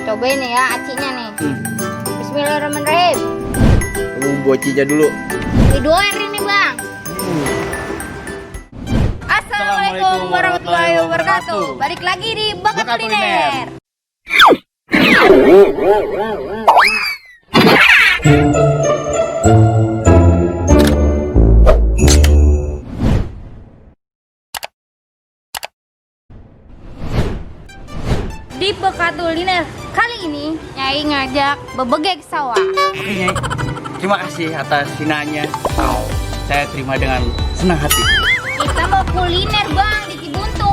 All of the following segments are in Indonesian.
cobain nih ya acinya nih. Bismillahirrahmanirrahim. Bocinya dulu. Doer ini bang. Assalamualaikum warahmatullahi wabarakatuh. Balik lagi di Bakat Kuliner. Di Bakat Kuliner kali ini Nyai ngajak bebegek sawah. Oke Nyai, terima kasih atas hinaannya. Saya terima dengan senang hati. Kita mau kuliner bang di Cibuntu.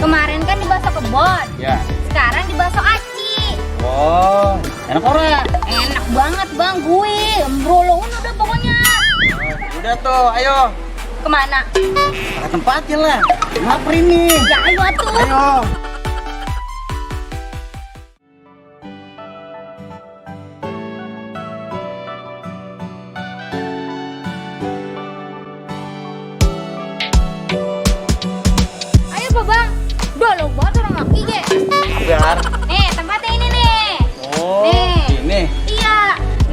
Kemarin kan di bakso kebon. Ya. Sekarang di bakso aci. Oh, enak ora? Enak banget bang, gue embrolongan udah pokoknya. Udah tuh, ayo. Kemana? Ke tempatnya lah. Lapar ini. Ya ayo atuh. Ayo. Ayo Pak bang. Udah lo banget orang laki ge. Biar. Nih tempatnya ini nih. Oh, Nih. ini. Iya.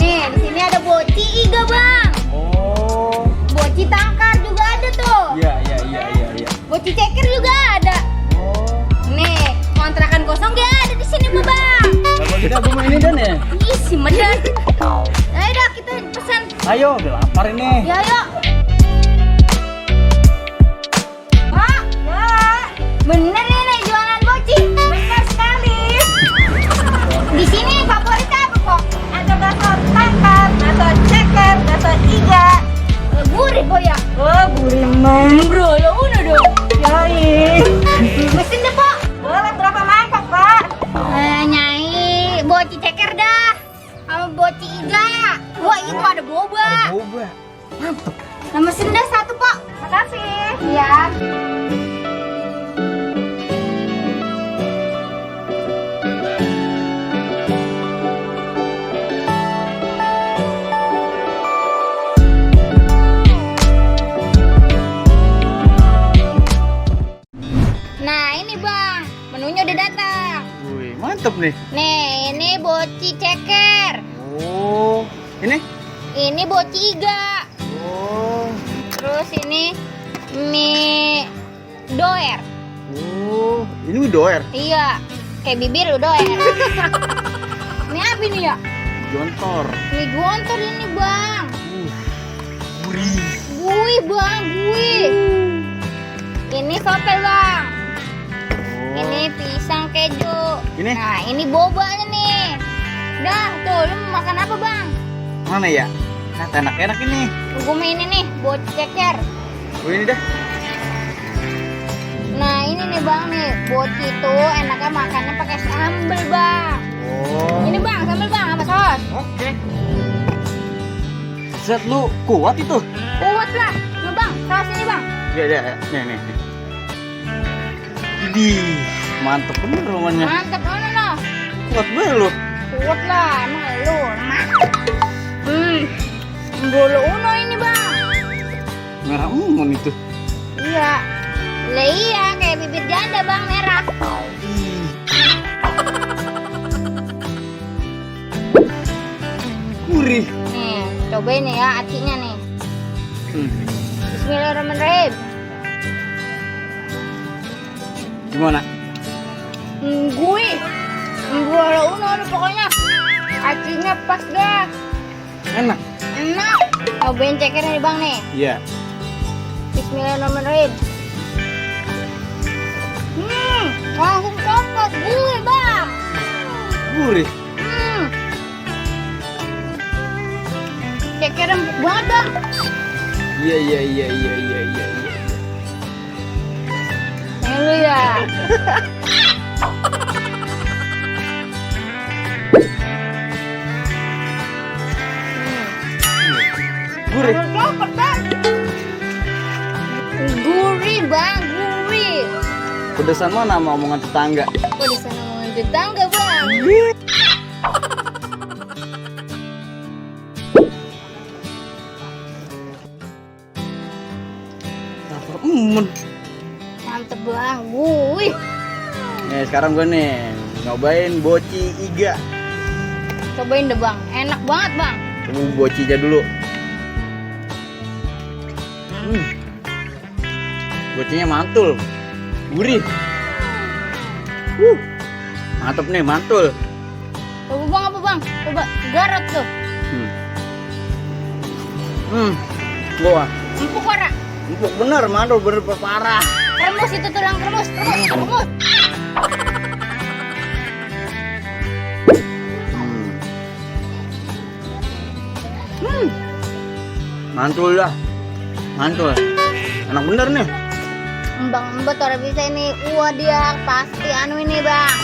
Nih di sini ada boci iga bang. Oh. Boci tangkar juga ada tuh. Iya. Boci ceker juga ada. Oh. Nih kontrakan kosong gak ada di sini Pak bang. Kalau kita rumah ini dan ya. Ih si medan. Ayo dah kita pesan. Ayo, udah lapar ini. Ya yuk. Mak, ya. Bener ini jualan boci. Benar sekali. Di sini favorit apa kok? Ada bakso tangkar, bakso ceker, bakso iga. Gurih kok ya? Oh gurih bro, ya udah dong. Yoi. Mesin deh Pok. Boleh berapa mangkok Pak? Nyai, boci ceker dah. Sama boci iga. Wah itu ada boba. Boba. Mantep. Nah mesin dah satu Pok. Makasih. Iya. Nah ini bang, menunya udah datang. Wih, mantep nih. Nih ini boci ceker. Oh, ini? Ini boci iga. Oh. Terus ini mie doer. Oh, ini mie doer. Iya, kayak bibir lu doer. Ini apa ini ya? Jontor. Mie gontor ini bang. Gurih. Gui bang, gui. Ini sopel bang. Oh. Ini pisang keju. Ini? Nah ini bobanya nih. Dah tuh, lu mau makan apa bang? Mana ya? Kata enak-enak ini. Gue mau ini nih, boci ceker. Oh, ini dah. Nah ini nih bang nih, boci itu enaknya makannya pakai sambel bang. Oh. Ini bang, sambel bang sama sos. Oke. Set lu kuat itu. Kuat lah, nih bang, sos ini bang. Ya. Nih. Idih, mantep bener rumahnya. Mantap mana loh? Kuat banget lu. Kuat lah, emang lu lemah. Bulu uno ini bang. Merah itu. Iya. Lah iya, kayak bibir janda bang merah. Gurih. Nih, cobain nih ya acinya nih. Bismillahirrahmanirrahim. Gimana? Gue. Bulu uno nih pokoknya. Acinya pas dah. Enak. Enak. Cobain ceker nih bang nih. Iya. Bismillahirrahmanirrahim. Langsung copot gue bang. Gurih. Ceker empuk banget bang. Iya. Ini lu ya. Gurih. Copot bang. Gurih bang, gurih. Pedesan mana sama omongan tetangga? Kok di sana mau tetangga bang? Lapar. Mantep bang, wih. Nih sekarang gue nih Nyobain boci iga. Cobain deh bang, enak banget bang. Coba bocinya dulu. Bocinya mantul, gurih. Mantep nih, mantul. Coba bang apa bang? Coba garot tuh. Wah, Empuk ora? empuk bener, mantul bener parah. Kremus itu tulang kremus. Mantul dah, mantul. Enak bener nih. Bang Mbak orang bisa ini. Wah dia pasti anu ini bang.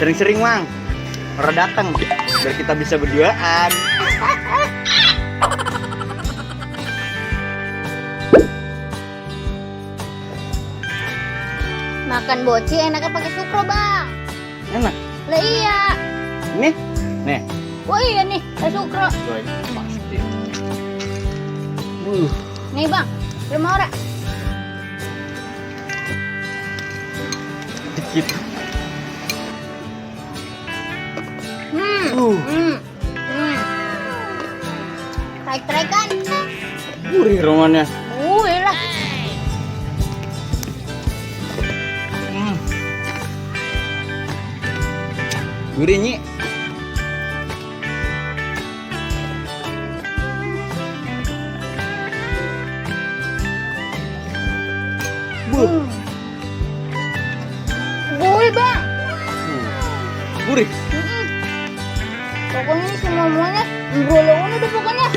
Sering-sering mang, orang datang biar kita bisa berduaan. Makan boci enaknya pakai sukro bang. Enak. Lah iya. Nih, nih. Wah iya nih, pakai sukro. Pasti. Nih bang, belum mau ora? Dikit. Trek-trekan. Gurih romannya. Lah. Gurih Nyi. Gurih bang. Gurih. Pokoknya ini semuanya broloan udah pokoknya.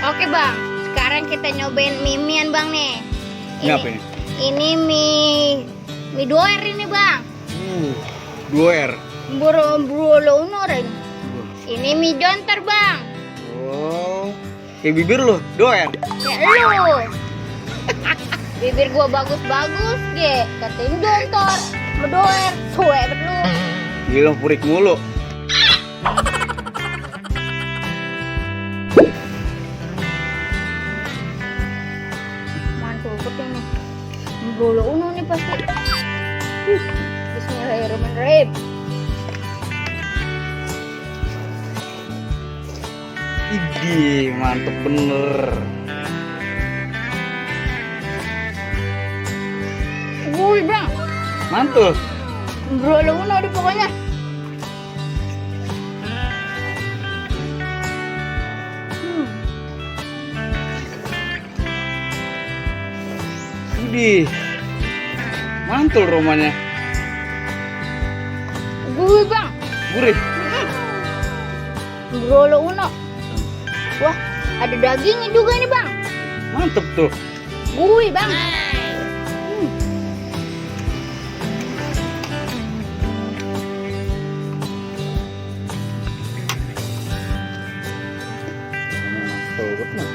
Oke bang, sekarang kita nyobain mimian bang nih. Ini apa ini? Ini mie doer ini bang. Doer. Broloan orang. Ini mie jontor bang. Oh, kayak bibir lo, doer. Ya lu. Bibir gua bagus-bagus, ge. Katain jontor, medoer, suwe bet lu. Gila purik mulu. Mantul betul nih. Brolo uno nih pasti. Bismillahirrahmanirrahim. Idih, mantep bener. Wih bang, Mantul. brolo uno di pokoknya. Idih, mantul romanya. Wih bang, Gurih. brolo uno. Wah, ada dagingnya juga nih bang. Mantep tuh. Wih bang. Mantul betul.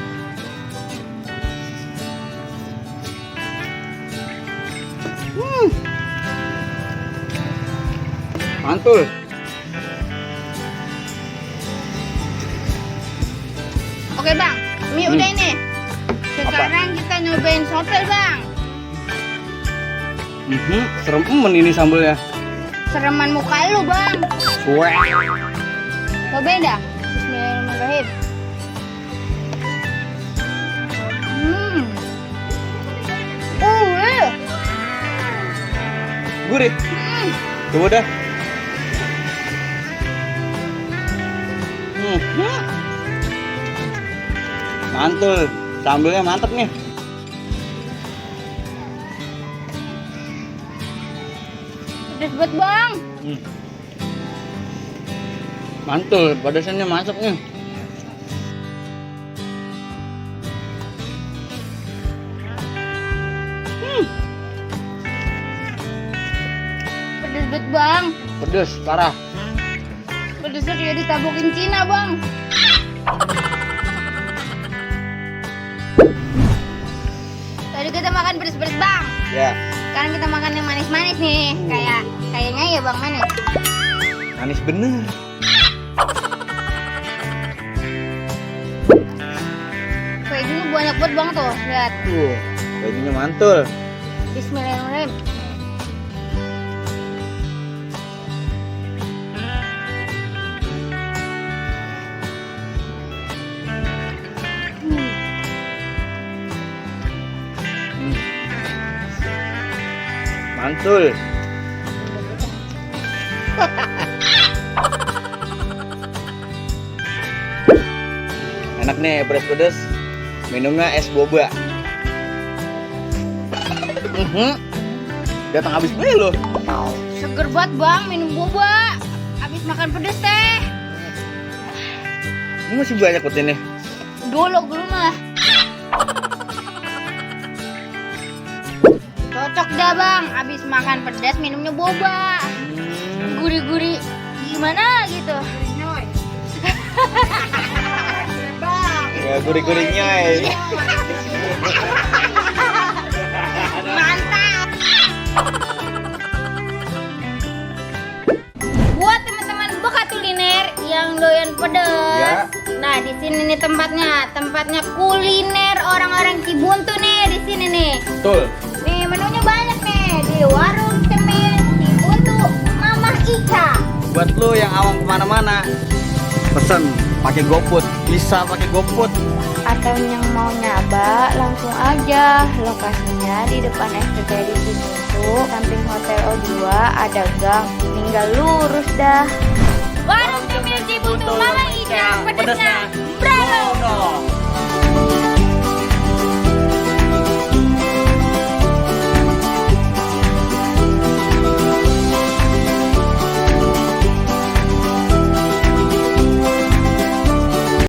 Mantul. Oke bang, mie udah ini. Sekarang kita nyobain sotel bang. Serem ini sambelnya. Sereman muka lu bang. Wah. Cobain dah. Bismillahirrahmanirrahim. Gurih. Coba dah. Mantul. Sambelnya mantep nih. Pedes banget bang. Mantul, pedasannya masuk nih. Pedes banget bang. Pedes parah. Pedesnya kayak ditabukin Cina bang. Tadi kita makan pedes-pedes bang. Ya, Sekarang kita makan yang manis-manis nih. Kayaknya ya bang manis. manis bener. Kayak gini banyak banget bang tuh. Lihat. Bajunya mantul. Bismillahirrahmanirrahim. Mantul. Enak nih, pedes-pedes. Minumnya es boba. Datang habis beli loh. Seger banget bang, minum boba. Abis makan pedes teh. Ini masih banyak kok ini. Dolok dulu mah. Cocok dah bang, abis makan pedas minumnya boba. Gurih-gurih gimana gitu. Ya gurih-gurih nyoy. Mantap. Buat teman-teman buka kuliner yang doyan pedas. Ya. Nah, di sini nih tempatnya kuliner orang-orang Cibuntu nih di sini nih. Betul. Nih menunya banyak nih di warung Cemin Cibuntu Mama Ica. Buat lu yang awam kemana-mana, pesen pakai GoFood, bisa pakai GoFood. Atau yang mau nyaba langsung aja, lokasinya di depan SPTD Cibuntu, samping Hotel O2, ada gang, tinggal lurus dah. Warung Cemil Cibuntu Mama Ica, pedasnya bravo.